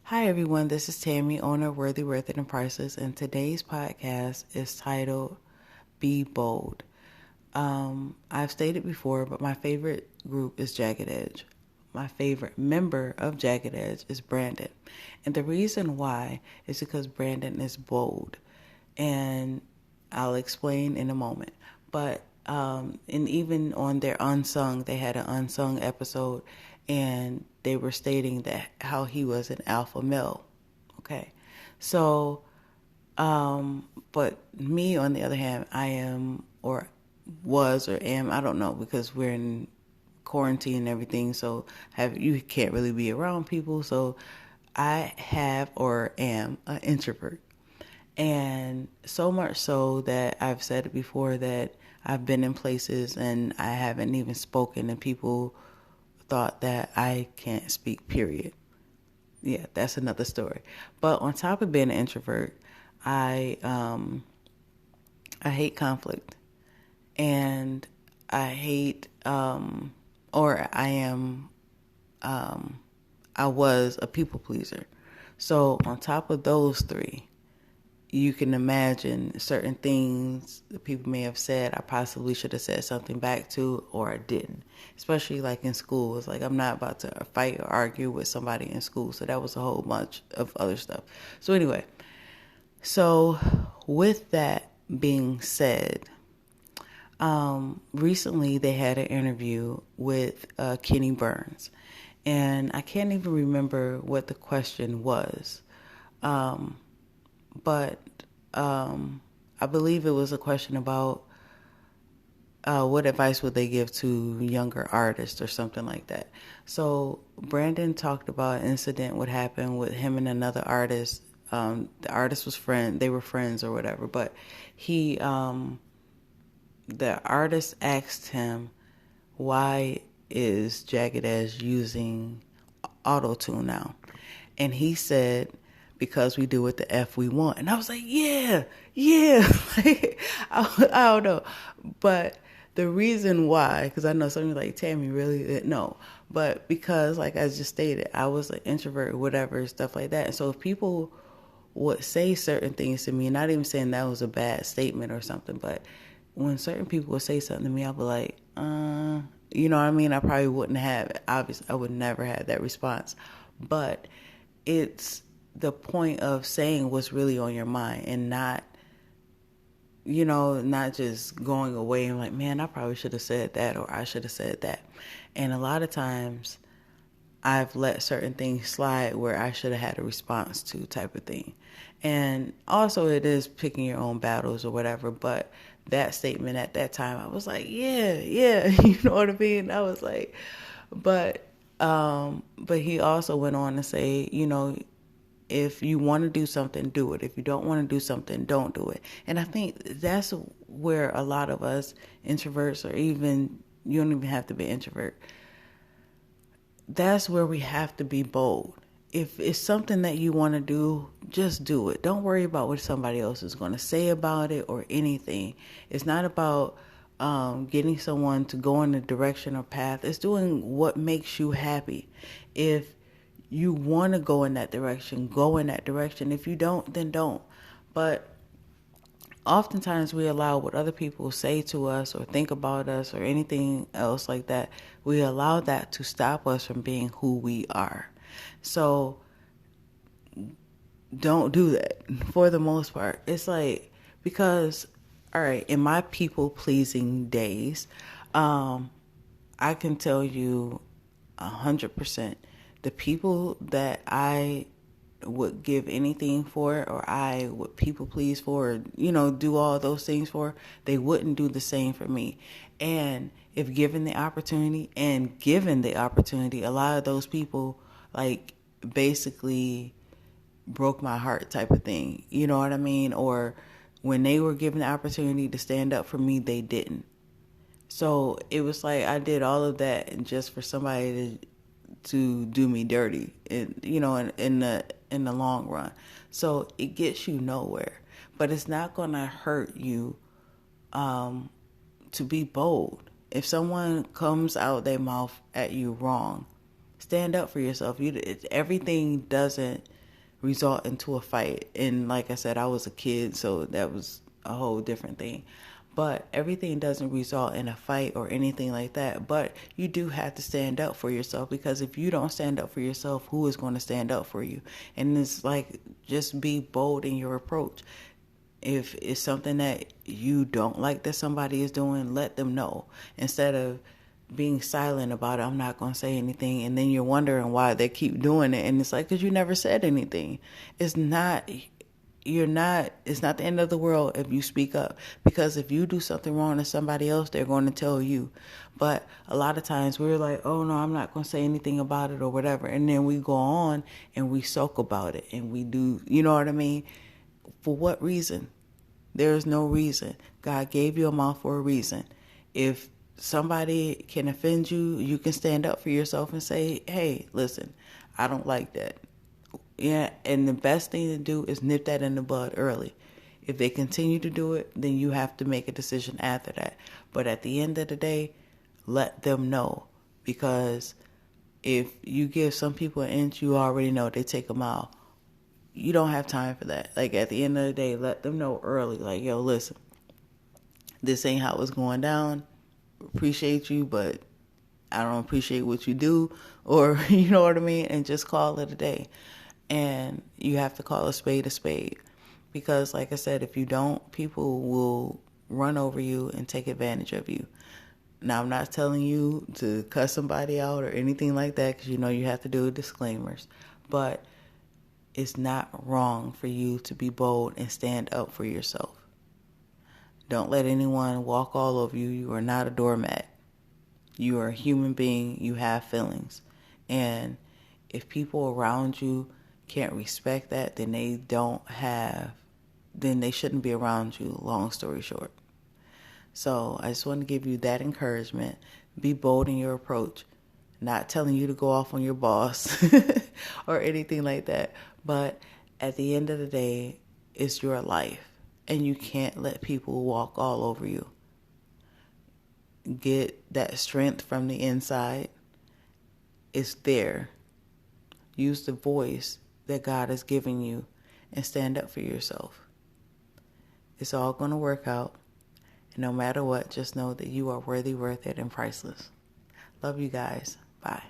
Hi everyone, this is Tammy, owner of Worthyworthitpriceless, and today's podcast is titled Be Bold. I've stated before, but my favorite group is Jagged Edge. My favorite member of Jagged Edge is Brandon. And the reason why is because Brandon is bold. And I'll explain in a moment. But and even on their Unsung, they had an Unsung episode, and they were stating that how he was an alpha male. Okay, so but me on the other hand, I am or was or am, I don't know, because we're in quarantine and everything, so you can't really be around people. So I have or am an introvert. And so much so that I've said it before that I've been in places and I haven't even spoken, and people thought that I can't speak, period. Yeah, that's another story. But on top of being an introvert, I I hate conflict, and I hate or I am I was a people pleaser. So on top of those three, you can imagine certain things that people may have said I possibly should have said something back to, or I didn't. Especially like in school. It's like I'm not about to fight or argue with somebody in school. So that was a whole bunch of other stuff. So anyway, so with that being said, recently they had an interview with Kenny Burns. And I can't even remember what the question was. But I believe it was a question about what advice would they give to younger artists or something like that. So Brandon talked about an incident what happened with him and another artist. The artist was they were friends or whatever, but the artist asked him, why is Jagged Edge using auto-tune now? And he said, because we do what the F we want. And I was like, yeah. I don't know. But the reason why, because I know some of you like, Tammy, really? No. But because, like I just stated, I was an introvert or whatever, stuff like that. And so if people would say certain things to me, not even saying that was a bad statement or something, but when certain people would say something to me, I'd be like, you know what I mean? I probably wouldn't have, obviously, I would never have that response. But it's the point of saying what's really on your mind and not, not just going away and like, man, I probably should have said that or I should have said that. And a lot of times I've let certain things slide where I should have had a response to, type of thing. And also it is picking your own battles or whatever, but that statement at that time, I was like, yeah, you know what I mean? I was like, but he also went on to say, if you want to do something, do it. If you don't want to do something, don't do it. And I think that's where a lot of us introverts, or even, you don't even have to be an introvert, that's where we have to be bold. If it's something that you want to do, just do it. Don't worry about what somebody else is going to say about it or anything. It's not about getting someone to go in a direction or path. It's doing what makes you happy. If you want to go in that direction, go in that direction. If you don't, then don't. But oftentimes we allow what other people say to us or think about us or anything else like that. We allow that to stop us from being who we are. So don't do that for the most part. It's like, because, all right, in my people pleasing days, I can tell you 100%, the people that I would give anything for, or I would people please for, or, do all those things for, they wouldn't do the same for me. And if given the opportunity, a lot of those people, like, basically broke my heart, type of thing. You know what I mean? Or when they were given the opportunity to stand up for me, they didn't. So it was like I did all of that and just for somebody to do me dirty, in the long run. So it gets you nowhere. But it's not going to hurt you to be bold. If someone comes out their mouth at you wrong, stand up for yourself. Everything doesn't result into a fight. And like I said, I was a kid, so that was a whole different thing. But everything doesn't result in a fight or anything like that. But you do have to stand up for yourself, because if you don't stand up for yourself, who is going to stand up for you? And it's like, just be bold in your approach. If it's something that you don't like that somebody is doing, let them know. Instead of being silent about it, I'm not going to say anything, and then you're wondering why they keep doing it. And it's like, because you never said anything. It's not the end of the world if you speak up, because if you do something wrong to somebody else, they're going to tell you. But a lot of times we're like, oh no, I'm not going to say anything about it or whatever, and then we go on and we sulk about it, and we do, you know what I mean? For what reason? There is no reason. God gave you a mouth for a reason. If somebody can offend you, you can stand up for yourself and say, hey, listen, I don't like that. Yeah, and the best thing to do is nip that in the bud early. If they continue to do it, then you have to make a decision after that. But at the end of the day, let them know. Because if you give some people an inch, you already know they take a mile. You don't have time for that. Like, at the end of the day, let them know early. Like, yo, listen, this ain't how it's going down. Appreciate you, but I don't appreciate what you do. Or, you know what I mean? And just call it a day. And you have to call a spade. Because, like I said, if you don't, people will run over you and take advantage of you. Now, I'm not telling you to cuss somebody out or anything like that, because you know you have to do disclaimers. But it's not wrong for you to be bold and stand up for yourself. Don't let anyone walk all over you. You are not a doormat. You are a human being. You have feelings. And if people around you can't respect that, then they shouldn't be around you, long story short. So I just want to give you that encouragement. Be bold in your approach. Not telling you to go off on your boss or anything like that. But at the end of the day, it's your life. And you can't let people walk all over you. Get that strength from the inside. It's there. Use the voice that God has given you and stand up for yourself. It's all going to work out. And no matter what, just know that you are worthy, worth it, and priceless. Love you guys. Bye.